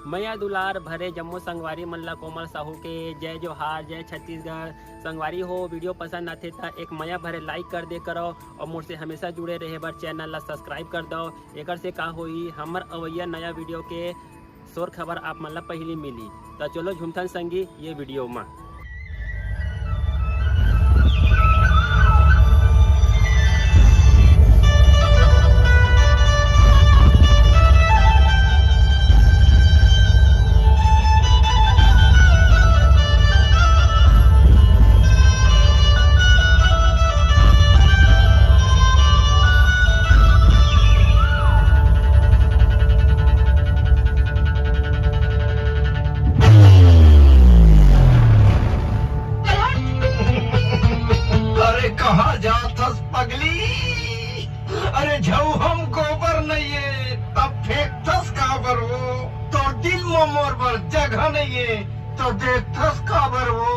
मैया दुलार भरे जम्मू संगवारी मल्ला कोमल साहू के जय जोहार, जय छत्तीसगढ़। संगवारी हो वीडियो पसंद आते था एक मैया भरे लाइक कर दे करो और मुझसे हमेशा जुड़े रहे बर चैनल ला सब्सक्राइब कर दो। एक से का होई हमर अवैया नया वीडियो के शोर खबर आप मन ला पहली मिली। तो चलो झुमथन संगी ये वीडियो में। कहाँ जाथस पगली? अरे झऊ हम गोबर नहीं है तब फेंकथस काबर वो? तो दिल में मोर बर जगह नहीं है तो देखथस काबर वो?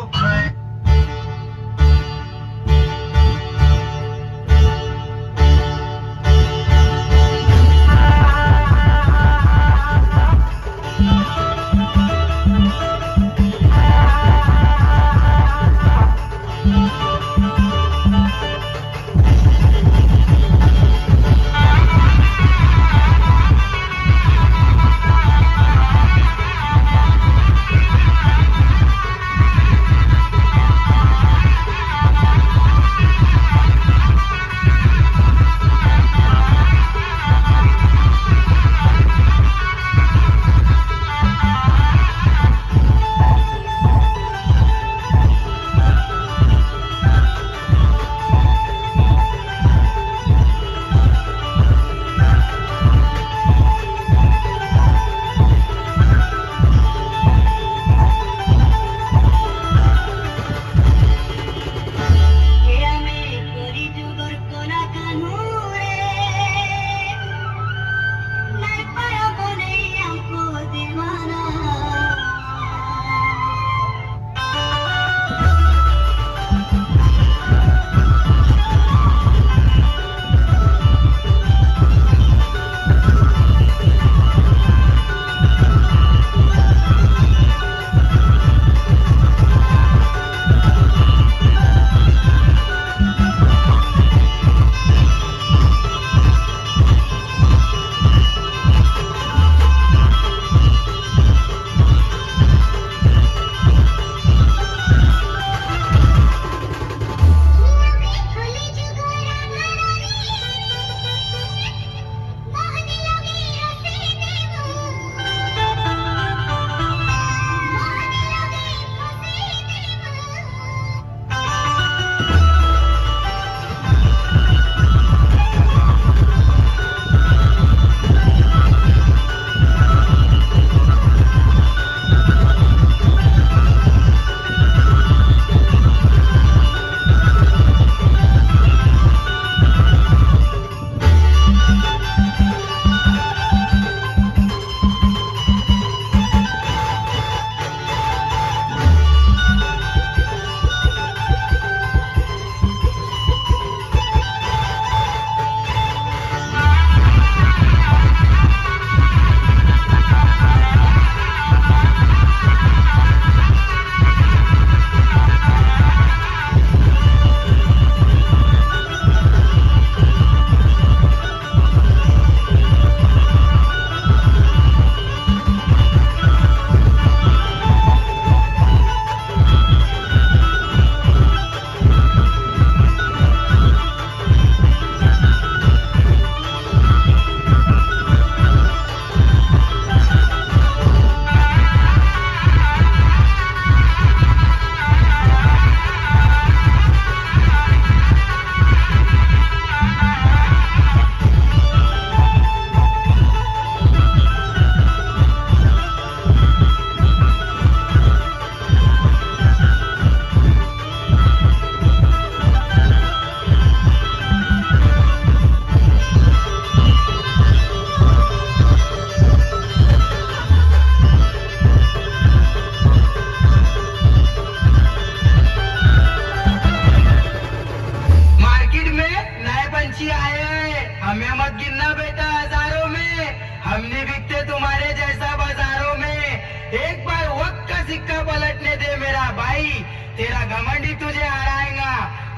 तेरा घमंड ही तुझे हराएगा।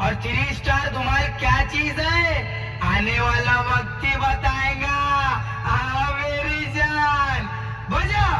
और 3 स्टार धमाल क्या चीज है, आने वाला वक्त ही बताएगा। मेरी जान बजा।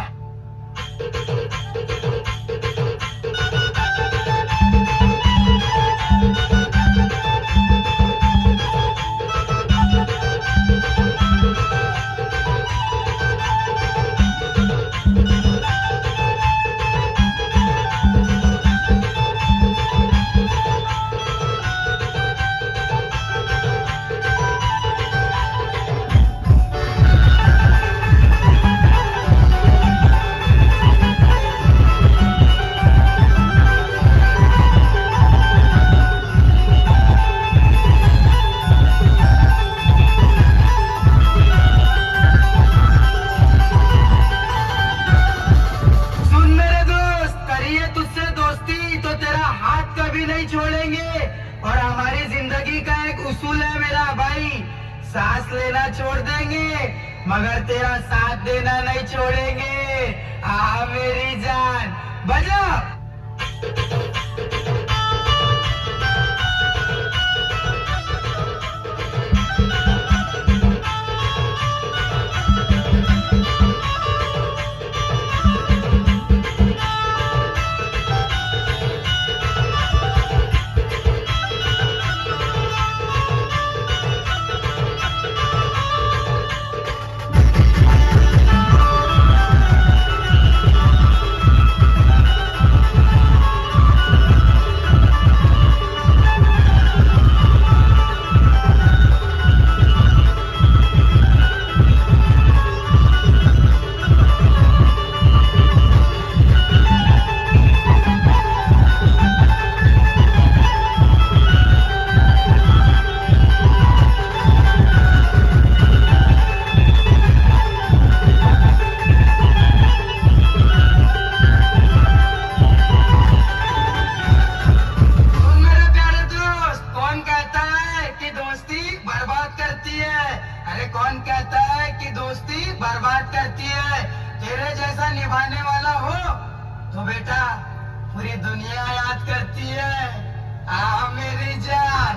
और हमारी जिंदगी का एक उसूल है मेरा भाई, सांस लेना छोड़ देंगे मगर तेरा साथ देना नहीं छोड़ेंगे। मेरी जान बजा। कौन कहता है कि दोस्ती बर्बाद करती है? तेरे जैसा निभाने वाला हो तो बेटा पूरी दुनिया याद करती है। मेरी जान।